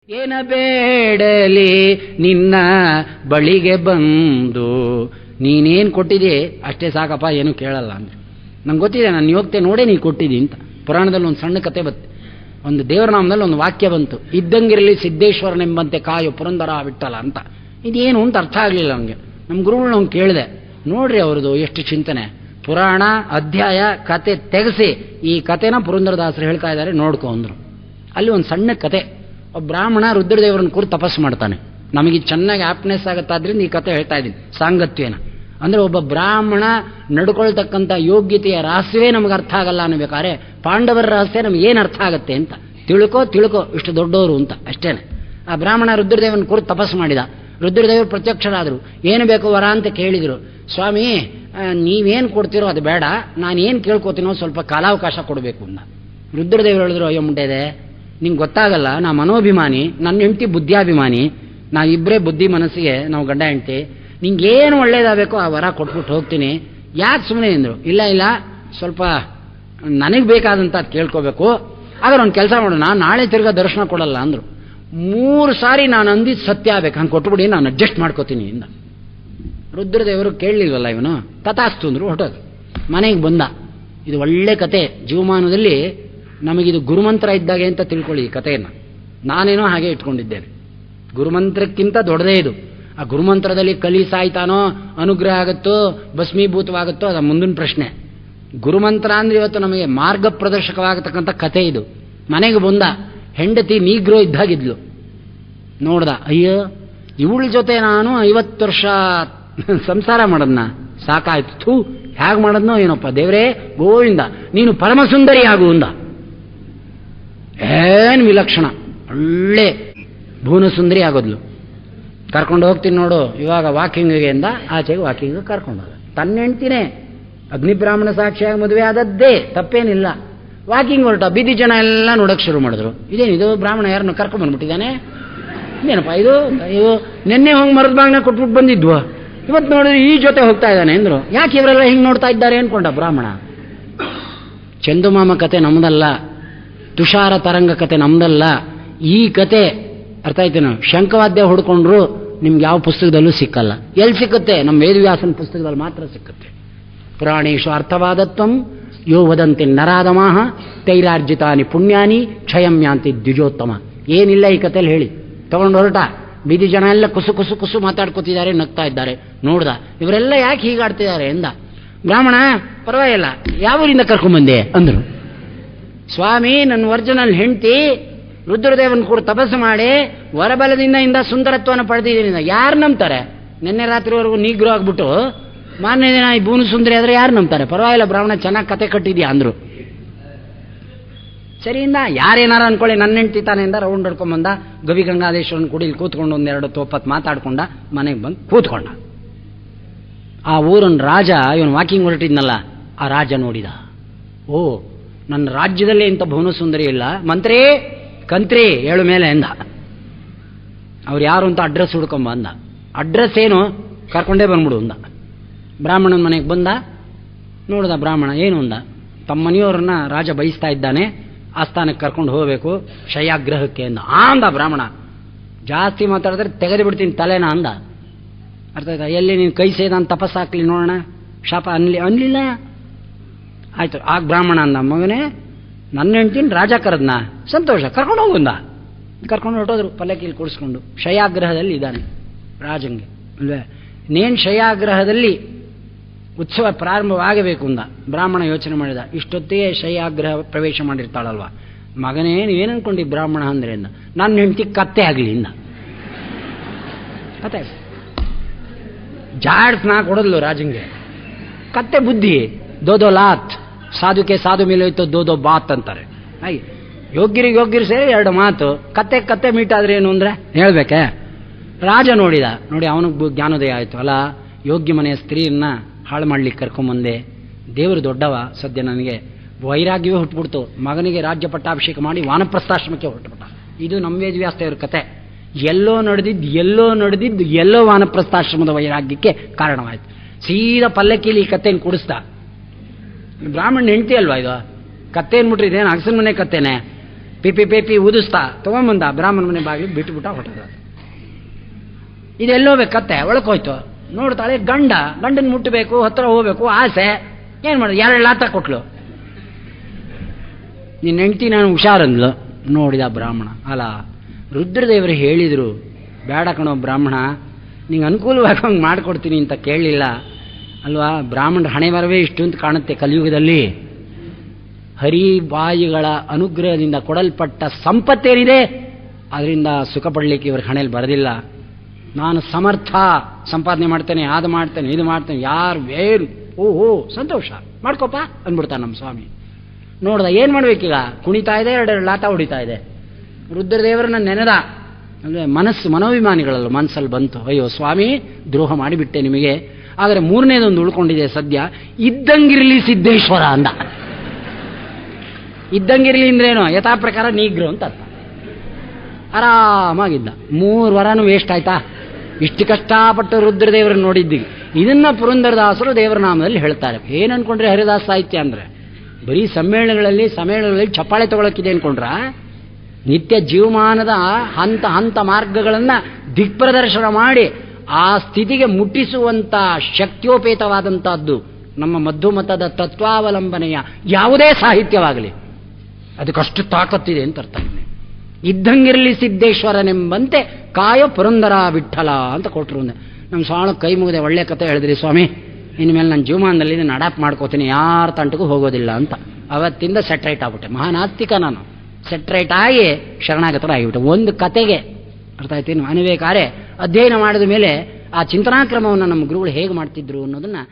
ಏನ ಬೇಡಲಿ ನಿನ್ನ ಬಳಿಗೆ ಬಂದು ನೀನೇನು ಕೊಟ್ಟಿದೆ ಅಷ್ಟೇ ಸಾಕಪ್ಪ, ಏನು ಕೇಳಲ್ಲ ಅಂದ್ರೆ. ನಂಗೆ ಗೊತ್ತಿದೆ, ನಾನು ಯೋಗ್ಯತೆ ನೋಡೇ ನೀ ಕೊಟ್ಟಿದ್ದಿ ಅಂತ. ಪುರಾಣದಲ್ಲಿ ಒಂದು ಸಣ್ಣ ಕತೆ ಬರುತ್ತೆ, ಒಂದು ದೇವರ ನಾಮದಲ್ಲಿ ಒಂದು ವಾಕ್ಯ ಬಂತು, ಇದ್ದಂಗಿರಲಿ ಸಿದ್ದೇಶ್ವರನೆಂಬಂತೆ ಕಾಯು ಪುರಂದರ ವಿಠಲ ಅಂತ. ಇದೇನು ಅಂತ ಅರ್ಥ ಆಗಲಿಲ್ಲ ಅವನಿಗೆ. ನಮ್ಮ ಗುರುಗಳು ಅವ್ನು ಕೇಳಿದೆ, ನೋಡ್ರಿ ಅವ್ರದ್ದು ಎಷ್ಟು ಚಿಂತನೆ, ಪುರಾಣ ಅಧ್ಯಾಯ ಕತೆ ತೆಗೆಸಿ ಈ ಕತೆನ ಪುರಂದರದಾಸರು ಹೇಳ್ತಾ ಇದ್ದಾರೆ ನೋಡ್ಕೊ ಅಂದರು. ಅಲ್ಲಿ ಒಂದು ಸಣ್ಣ ಕತೆ, ಒಬ್ಬ ಬ್ರಾಹ್ಮಣ ರುದ್ರದೇವರನ್ನ ಕುರಿತು ತಪಸ್ಸು ಮಾಡ್ತಾನೆ. ನಮಗೆ ಚೆನ್ನಾಗಿ ಆಪ್ನೆಸ್ ಆಗುತ್ತಾದ್ರಿಂದ ಈ ಕತೆ ಹೇಳ್ತಾ ಇದ್ದೀನಿ, ಸಾಂಗತ್ಯನ. ಅಂದರೆ ಒಬ್ಬ ಬ್ರಾಹ್ಮಣ ನಡ್ಕೊಳ್ತಕ್ಕಂಥ ಯೋಗ್ಯತೆಯ ರಹಸ್ಯವೇ ನಮಗೆ ಅರ್ಥ ಆಗಲ್ಲ ಅನ್ನಬೇಕಾದ್ರೆ ಪಾಂಡವರ ರಹಸ್ಯ ನಮ್ಗೆ ಏನು ಅರ್ಥ ಆಗುತ್ತೆ ಅಂತ ತಿಳ್ಕೊ ಇಷ್ಟು ದೊಡ್ಡವರು ಅಂತ ಅಷ್ಟೇನೆ. ಆ ಬ್ರಾಹ್ಮಣ ರುದ್ರದೇವನ ಕುರಿತು ತಪಸ್ಸು ಮಾಡಿದ. ರುದ್ರದೇವರು ಪ್ರತ್ಯಕ್ಷರಾದರು. ಏನು ಬೇಕು ವರ ಅಂತ ಕೇಳಿದರು. ಸ್ವಾಮಿ, ನೀವೇನು ಕೊಡ್ತೀರೋ ಅದು ಬೇಡ, ನಾನು ಏನು ಕೇಳ್ಕೊತೀನೋ ಸ್ವಲ್ಪ ಕಾಲಾವಕಾಶ ಕೊಡಬೇಕು ಅಂತ. ರುದ್ರದೇವರು ಹೇಳಿದ್ರು, ಅಯ್ಯೋ ಮುಂಟೆದೆ, ನಿಂಗೆ ಗೊತ್ತಾಗಲ್ಲ, ನಾ ಮನೋಭಿಮಾನಿ, ನನ್ನ ಹೆಂಡತಿ ಬುದ್ಧಿಯಾಭಿಮಾನಿ, ನಾವಿಬ್ಬರೇ ಬುದ್ಧಿ ಮನಸ್ಸಿಗೆ ನಾವು ಗಂಡ ಹೆಂಡತಿ, ನಿಂಗೇನು ಒಳ್ಳೇದಾಗಬೇಕೋ ಆ ವರ ಕೊಟ್ಬಿಟ್ಟು ಹೋಗ್ತೀನಿ, ಯಾಕೆ ಸುಮ್ಮನೆ ಎಂದರು. ಇಲ್ಲ ಸ್ವಲ್ಪ ನನಗೆ ಬೇಕಾದಂಥ ಅದು ಕೇಳ್ಕೋಬೇಕು, ಆದ್ರೆ ಒಂದು ಕೆಲಸ ಮಾಡೋಣ, ನಾಳೆ ತಿರ್ಗಾ ದರ್ಶನ ಕೊಡಲ್ಲ ಅಂದರು. 3 ಸಾರಿ ನಾನು ಅಂದಿದ್ದು ಸತ್ಯ ಆಗ್ಬೇಕು, ಹಂಗೆ ಕೊಟ್ಬಿಡಿ, ನಾನು ಅಡ್ಜಸ್ಟ್ ಮಾಡ್ಕೋತೀನಿ ಇಂದ. ರುದ್ರದೇವರು ಕೇಳಲಿಲ್ವಲ್ಲ ಇವನು, ತಥಾಸ್ತು ಅಂದರು, ಹೊಟ್ಟೋದು. ಮನೆಗೆ ಬಂದ. ಇದು ಒಳ್ಳೆ ಕತೆ, ಜೀವಮಾನದಲ್ಲಿ ನಮಗಿದು ಗುರುಮಂತ್ರ ಇದ್ದಾಗೆ ಅಂತ ತಿಳ್ಕೊಳ್ಳಿ ಈ ಕಥೆಯನ್ನು. ನಾನೇನೋ ಹಾಗೆ ಇಟ್ಕೊಂಡಿದ್ದೇನೆ, ಗುರುಮಂತ್ರಕ್ಕಿಂತ ದೊಡ್ಡದೇ ಇದು. ಆ ಗುರುಮಂತ್ರದಲ್ಲಿ ಕಲಿ ಸಾಯ್ತಾನೋ, ಅನುಗ್ರಹ ಆಗುತ್ತೋ, ಭಸ್ಮೀಭೂತವಾಗುತ್ತೋ, ಅದು ಮುಂದಿನ ಪ್ರಶ್ನೆ. ಗುರುಮಂತ್ರ ಅಂದ್ರೆ ಇವತ್ತು ನಮಗೆ ಮಾರ್ಗ ಪ್ರದರ್ಶಕವಾಗತಕ್ಕಂಥ ಕಥೆ ಇದು. ಮನೆಗೆ ಬಂದ, ಹೆಂಡತಿ ನೀಗ್ರೋ ಇದ್ದಾಗಿದ್ಲು. ನೋಡ್ದ, ಅಯ್ಯೋ ಇವಳ ಜೊತೆ ನಾನು 50 ವರ್ಷ ಸಂಸಾರ ಮಾಡದ್ನ, ಸಾಕಾಯ್ತು, ಥೂ ಹೇಗೆ ಮಾಡದ್ನೋ ಏನಪ್ಪ ದೇವರೇ, ಗೋವಿಂದ ನೀನು ಪರಮಸುಂದರಿ ಆಗು ಅಂದ. ಏನು ವಿಲಕ್ಷಣ, ಒಳ್ಳೆ ಭುವನಸುಂದರಿ ಆಗೋದ್ಲು. ಕರ್ಕೊಂಡು ಹೋಗ್ತೀನಿ ನೋಡು ಇವಾಗ ವಾಕಿಂಗಿಗೆ ಎಂದ. ಆಚೆಗೆ ವಾಕಿಂಗ್ ಕರ್ಕೊಂಡು ಹೋದ. ತನ್ನ ಹೆಂಡ್ತಿನೇ ಅಗ್ನಿಬ್ರಾಹ್ಮಣ ಸಾಕ್ಷಿಯಾಗಿ ಮದುವೆ ಆದದ್ದೇ, ತಪ್ಪೇನಿಲ್ಲ. ವಾಕಿಂಗ್ ಹೊರಟ, ಬೀದಿ ಜನ ಎಲ್ಲ ನೋಡೋಕೆ ಶುರು ಮಾಡಿದ್ರು. ಇದೇನಿದು, ಬ್ರಾಹ್ಮಣ ಯಾರನ್ನು ಕರ್ಕೊಂಡು ಬಂದ್ಬಿಟ್ಟಿದ್ದಾನೆ, ಏನಪ್ಪ ಇದು, ನಿನ್ನೆ ಹೋಗಿ ಮರದ ಬಾಗ್ನ ಕೊಟ್ಬಿಟ್ಟು ಬಂದಿದ್ವು, ಇವತ್ತು ನೋಡಿದ್ರೆ ಈ ಜೊತೆ ಹೋಗ್ತಾ ಇದ್ದಾನೆ ಅಂದ್ರು. ಯಾಕೆ ಇವರೆಲ್ಲ ಹಿಂಗೆ ನೋಡ್ತಾ ಇದ್ದಾರೆ ಅನ್ಕೊಂಡ ಬ್ರಾಹ್ಮಣ. ಚಂದುಮಾಮ ಕತೆ ನಮ್ದಲ್ಲ, ತುಷಾರ ತರಂಗ ಕತೆ ನಮ್ದಲ್ಲ. ಈ ಕತೆ ಅರ್ಥ ಆಯ್ತೇನೋ, ಶಂಖವಾದ್ಯ ಹುಡ್ಕೊಂಡ್ರು ನಿಮ್ಗೆ ಯಾವ ಪುಸ್ತಕದಲ್ಲೂ ಸಿಕ್ಕಲ್ಲ. ಎಲ್ಲಿ ಸಿಕ್ಕುತ್ತೆ? ನಮ್ಮ ವೇದವ್ಯಾಸನ ಪುಸ್ತಕದಲ್ಲಿ ಮಾತ್ರ ಸಿಕ್ಕುತ್ತೆ. ಪುರಾಣೇಶು ಅರ್ಥವಾದತ್ವಂ ಯೋ ವದಂತಿ ನರಾಧಮಾಹ ತೈರಾರ್ಜಿತಾನಿ ಪುಣ್ಯಾನಿ ಕ್ಷಯಮ್ಯಾಂತಿ ದ್ವಿಜೋತ್ತಮ. ಏನಿಲ್ಲ ಈ ಕಥೆಯಲ್ಲಿ ಹೇಳಿ. ತಗೊಂಡು ಹೊರಟ, ಬೀದಿ ಜನ ಎಲ್ಲ ಕುಸು ಮಾತಾಡ್ಕೋತಿದ್ದಾರೆ, ನಗ್ತಾ ಇದ್ದಾರೆ. ನೋಡ್ದ, ಇವರೆಲ್ಲ ಯಾಕೆ ಹೀಗಾಡ್ತಿದ್ದಾರೆ ಎಂದ. ಬ್ರಾಹ್ಮಣ, ಪರವಾಗಿಲ್ಲ, ಯಾವೂರಿಂದ ಕರ್ಕೊಂಡ್ಬಂದೆ ಅಂದ್ರು. ಸ್ವಾಮಿ, ನನ್ನ ಒರಿಜಿನಲ್ ಹೆಂಡತಿ ರುದ್ರದೇವನ ಕೂಡ ತಪಸ್ಸು ಮಾಡಿ ವರಬಲದಿಂದ ಸುಂದರತ್ವವನ್ನು ಪಡೆದಿದ್ದೀನಿ. ಯಾರು ನಂಬ್ತಾರೆ? ನಿನ್ನೆ ರಾತ್ರಿವರೆಗೂ ನೀಗ್ರೋ ಆಗ್ಬಿಟ್ಟು ಮಾರನೇ ದಿನ ಈ ಭೂನು ಸುಂದರಿ ಆದ್ರೆ ಯಾರು ನಂಬ್ತಾರೆ? ಪರವಾಗಿಲ್ಲ ಬ್ರಾಹ್ಮಣ, ಚೆನ್ನಾಗಿ ಕತೆ ಕಟ್ಟಿದ್ಯಾ ಅಂದ್ರು. ಸರಿಯಿಂದ ಯಾರೇನಾರು ಅನ್ಕೊಳ್ಳಿ, ನನ್ನ ಹೆಂಡತಿ ತಾನೆಯಿಂದ ರೌಂಡ್ ಹೊಡ್ಕೊಂಡ್ಬಂದ. ಗವಿ ಗಂಗಾಧೇಶ್ವರನ ಕುಡಿಲಿ ಕೂತ್ಕೊಂಡು 1-2 ತೋಪತ್ತು ಮಾತಾಡ್ಕೊಂಡ, ಮನೆಗೆ ಬಂದು ಕೂತ್ಕೊಂಡ. ಆ ಊರನ್ ರಾಜ, ಇವನು ವಾಕಿಂಗ್ ಹೊರಟಿದ್ನಲ್ಲ, ಆ ರಾಜ ನೋಡಿದ. ಓ, ನನ್ನ ರಾಜ್ಯದಲ್ಲೇ ಇಂಥ ಭುವನ ಸುಂದರಿ ಇಲ್ಲ, ಮಂತ್ರಿ ಕಂತ್ರಿ ಹೇಳು ಮೇಲೆ ಎಂದ. ಅವ್ರು ಯಾರು ಅಂತ ಅಡ್ರೆಸ್ ಹುಡ್ಕೊಂಬ ಅಂದ. ಅಡ್ರೆಸ್ ಏನು, ಕರ್ಕೊಂಡೇ ಬಂದ್ಬಿಡು ಅಂದ. ಬ್ರಾಹ್ಮಣನ ಮನೆಗೆ ಬಂದ. ನೋಡ್ದ ಬ್ರಾಹ್ಮಣ, ಏನು ಅಂದ, ತಮ್ಮ ಮನೆಯವ್ರನ್ನ ರಾಜ ಬಯಸ್ತಾ ಇದ್ದಾನೆ, ಆಸ್ಥಾನಕ್ಕೆ ಕರ್ಕೊಂಡು ಹೋಗಬೇಕು ಶಯಾಗ್ರಹಕ್ಕೆ ಅಂದ. ಅಂದ ಬ್ರಾಹ್ಮಣ, ಜಾಸ್ತಿ ಮಾತಾಡಿದ್ರೆ ತೆಗೆದು ಬಿಡ್ತೀನಿ ತಲೆನ ಅಂದ. ಅರ್ಥ ಆಯ್ತಾ? ಎಲ್ಲಿ ನೀನು ಕೈ ಸೇದ ಅಂತ ತಪಸ್ಸಾಕ್ಲಿ ನೋಡೋಣ, ಶಾಪ ಅನ್ಲಿಲ್ಲ. ಆಯ್ತು, ಆಗ ಬ್ರಾಹ್ಮಣ ಅಂದ, ಮಗನೇ ನನ್ನ ಹೆಂಡ್ತೀನಿ ರಾಜ ಕರೆದ್ನ, ಸಂತೋಷ, ಕರ್ಕೊಂಡು ಹೋಗುಂದ. ಕರ್ಕೊಂಡು ಹೊರಟೋದ್ರು, ಪಲ್ಲಕ್ಕಿಲಿ ಕೂಡಿಸ್ಕೊಂಡು. ಶಯಾಗ್ರಹದಲ್ಲಿ ಇದ್ದಾನೆ ರಾಜಂಗೆ ಅಲ್ವೇ. ನೇನು ಶಯಾಗ್ರಹದಲ್ಲಿ ಉತ್ಸವ ಪ್ರಾರಂಭವಾಗಬೇಕು ಅಂದ. ಬ್ರಾಹ್ಮಣ ಯೋಚನೆ ಮಾಡಿದ, ಇಷ್ಟೊತ್ತಿಗೆ ಶಯಾಗ್ರಹ ಪ್ರವೇಶ ಮಾಡಿರ್ತಾಳಲ್ವ, ಮಗನೇ ಏನು ಅನ್ಕೊಂಡು ಬ್ರಾಹ್ಮಣ ಅಂದ್ರೆ ಅಂದ. ನನ್ನ ಹೆಂಡ್ತಿ ಕತ್ತೆ ಆಗಲಿ ಇಂದ. ಕತೆ ಜಾಡ್ಸ್ನಾ ಕೊಡದ್ಲು ರಾಜಂಗೆ. ಕತ್ತೆ ಬುದ್ಧಿ, ದೋದೋ ಲಾತ್, ಸಾಧುಕೆ ಸಾಧು ಮಿಲೋಯ್ತು ದೋದೋ ಬಾತ್ ಅಂತಾರೆ. ಹಾಗೆ ಯೋಗ್ಯರು ಸೇರಿ 2 ಮಾತು. ಕತ್ತೆ ಮೀಟಾದ್ರೆ ಏನು ಅಂದ್ರೆ ಹೇಳ್ಬೇಕೆ. ರಾಜ ನೋಡಿ ಅವನಿಗೆ ಜ್ಞಾನೋದಯ ಆಯ್ತು. ಅಲ್ಲ, ಯೋಗ್ಯ ಮನೆಯ ಸ್ತ್ರೀಯನ್ನ ಹಾಳು ಮಾಡ್ಲಿಕ್ಕೆ ಕರ್ಕೊಂಬಂದೆ, ದೇವರು ದೊಡ್ಡವ, ಸದ್ಯ ನನಗೆ ವೈರಾಗ್ಯವೇ ಹುಟ್ಟುಬಿಡ್ತು. ಮಗನಿಗೆ ರಾಜ್ಯ ಪಟ್ಟಾಭಿಷೇಕ ಮಾಡಿ ವಾನಪ್ರಸ್ಥಾಶ್ರಮಕ್ಕೆ ಹೊರಟುಬಿಟ್ಟ. ಇದು ನಮ್ಮ ವೇದವ್ಯಾಸದೇವರ ಕತೆ. ಎಲ್ಲೋ ನಡೆದಿದ್ದು ಎಲ್ಲೋ ವಾನಪ್ರಸ್ಥಾಶ್ರಮದ ವೈರಾಗ್ಯಕ್ಕೆ ಕಾರಣವಾಯ್ತು. ಸೀದಾ ಪಲ್ಲಕ್ಕಿಲಿ ಈ ಕಥೆಯನ್ನು ಕುಡಿಸ್ತಾ. ಬ್ರಾಹ್ಮಣ ಹೆಂಡತಿ ಅಲ್ವಾ ಇದು, ಕತ್ತೆ ಅನ್ಬಿಟ್ರೆ ಇದೇನು ಅಗಸನ ಮನೆ ಕತ್ತೇನೆ. ಪಿಪಿ ಪೇಪಿ ಊದಿಸ್ತಾ ತಗೊಂಬಂದ ಬ್ರಾಹ್ಮಣ ಮನೆ ಬಾಗಿಲು ಬಿಟ್ಟುಬಿಟ್ಟ ಹೊಟ್ಟದ. ಇದೆಲ್ಲೋ ಕತ್ತೆ ಒಳಕೋಯ್ತು. ನೋಡ್ತಾಳೆ ಗಂಡನ ಮುಟ್ಟಬೇಕು, ಹತ್ರ ಹೋಗ್ಬೇಕು ಆಸೆ. ಏನು ಮಾಡೋದು, 2 ಲಾತ ಕೊಟ್ಲು. ನಿನ್ನ ಹೆಂಡ್ತಿ ನಾನು ಹುಷಾರಂದ್ಲು. ನೋಡಿದ ಬ್ರಾಹ್ಮಣ, ಅಲ್ಲ ರುದ್ರದೇವರು ಹೇಳಿದರು, ಬೇಡ ಕಣೋ ಬ್ರಾಹ್ಮಣ, ನಿಂಗೆ ಅನುಕೂಲವಾಗಿ ಹಂಗೆ ಮಾಡಿಕೊಡ್ತೀನಿ ಅಂತ ಕೇಳಲಿಲ್ಲ ಅಲ್ವಾ. ಬ್ರಾಹ್ಮಣರ ಹಣೆ ಬರವೇ ಇಷ್ಟು ಅಂತ ಕಾಣುತ್ತೆ ಕಲಿಯುಗದಲ್ಲಿ. ಹರಿವಾಯುಗಳ ಅನುಗ್ರಹದಿಂದ ಕೊಡಲ್ಪಟ್ಟ ಸಂಪತ್ತೇನಿದೆ ಅದರಿಂದ ಸುಖ ಪಡಲಿಕ್ಕೆ ಇವ್ರ ಹಣೆಯಲ್ಲಿ ಬರೋದಿಲ್ಲ. ನಾನು ಸಮರ್ಥ, ಸಂಪಾದನೆ ಮಾಡ್ತೇನೆ, ಅದು ಮಾಡ್ತೇನೆ, ಇದು ಮಾಡ್ತೇನೆ, ಯಾರು ವೇರು, ಓಹೋ ಸಂತೋಷ ಮಾಡ್ಕೋಪ ಅಂದ್ಬಿಡ್ತಾನೆ ನಮ್ಮ ಸ್ವಾಮಿ. ನೋಡ್ದ ಏನು ಮಾಡ್ಬೇಕೀಗ, ಕುಣಿತಾ ಇದೆ, 2 ಲಾತ ಹೊಡಿತಾ ಇದೆ. ರುದ್ರದೇವರನ್ನ ನೆನೆದ, ಅಂದರೆ ಮನೋಭಿಮಾನಿಗಳಲ್ಲ, ಮನಸ್ಸಲ್ಲಿ ಬಂತು, ಅಯ್ಯೋ ಸ್ವಾಮಿ ದ್ರೋಹ ಮಾಡಿಬಿಟ್ಟೆ ನಿಮಗೆ. ಆದರೆ 3ನೇದೊಂದು ಉಳ್ಕೊಂಡಿದೆ ಸದ್ಯ, ಇದ್ದಂಗಿರಲಿ ಸಿದ್ದೇಶ್ವರ ಅಂದ. ಇದ್ದಂಗಿರಲಿ ಅಂದ್ರೇನು, ಯಥಾ ಪ್ರಕಾರ ನೀಗ್ರು ಅಂತ ಅರ್ಥ. ಆರಾಮಾಗಿದ್ದ. 3 ವರನೂ ವೇಸ್ಟ್ ಆಯ್ತಾ. ಇಷ್ಟು ಕಷ್ಟಪಟ್ಟು ರುದ್ರದೇವರನ್ನು ನೋಡಿದ್ದೀವಿ. ಇದನ್ನ ಪುರಂದರದಾಸರು ದೇವರ ನಾಮದಲ್ಲಿ ಹೇಳ್ತಾರೆ. ಏನು ಅನ್ಕೊಂಡ್ರೆ ಹರಿದಾಸ ಸಾಹಿತ್ಯ ಅಂದರೆ ಬರೀ ಸಮ್ಮೇಳನಗಳಲ್ಲಿ ಚಪ್ಪಾಳೆ ತಗೊಳಕ್ಕಿದೆ ಅನ್ಕೊಂಡ್ರ, ನಿತ್ಯ ಜೀವಮಾನದ ಹಂತ ಮಾರ್ಗಗಳನ್ನು ದಿಕ್ಪ್ರದರ್ಶನ ಮಾಡಿ ಆ ಸ್ಥಿತಿಗೆ ಮುಟ್ಟಿಸುವಂಥ ಶಕ್ತಿಯೋಪೇತವಾದಂಥದ್ದು ನಮ್ಮ ಮಧ್ಯಮತದ ತತ್ವಾವಲಂಬನೆಯ ಯಾವುದೇ ಸಾಹಿತ್ಯವಾಗಲಿ ಅದಕ್ಕಷ್ಟು ತಾಕತ್ತಿದೆ ಅಂತ ಅರ್ಥ. ಇದ್ದಂಗಿರಲಿ ಸಿದ್ದೇಶ್ವರನೆಂಬಂತೆ ಕಾಯೋ ಪುರಂದರ ವಿಠಲ ಅಂತ ಕೊಟ್ಟರು. ನಮ್ಮ ಸ್ವಾಮಿ ಕೈ ಮುಗಿದೆ, ಒಳ್ಳೆ ಕತೆ ಹೇಳಿದ್ರಿ ಸ್ವಾಮಿ, ಇನ್ಮೇಲೆ ನನ್ನ ಜೀವಮಾನದಲ್ಲಿ ನಾನು ಅಡಾಪ್ಟ್ ಮಾಡ್ಕೋತೀನಿ, ಯಾರ ತಂಟಗೂ ಹೋಗೋದಿಲ್ಲ ಅಂತ. ಅವತ್ತಿಂದ ಸೆಟ್ರೈಟ್ ಆಗ್ಬಿಟ್ಟೆ. ಮಹಾನಾಸ್ತಿಕ ನಾನು, ಸೆಟ್ರೈಟ್ ಆಗಿ ಶರಣಾಗತರಾಗಿಬಿಟ್ಟೆ. ಒಂದು ಕತೆಗೆ ಅರ್ಥ ಆಯ್ತು. ಅನ್ವೇಕಾರೆ ಅಧ್ಯಯನ ಮಾಡಿದ ಮೇಲೆ ಆ ಚಿಂತನಾಕ್ರಮವನ್ನು ನಮ್ಮ ಗುರುಗಳು ಹೇಗೆ ಮಾಡ್ತಿದ್ರು ಅನ್ನೋದನ್ನು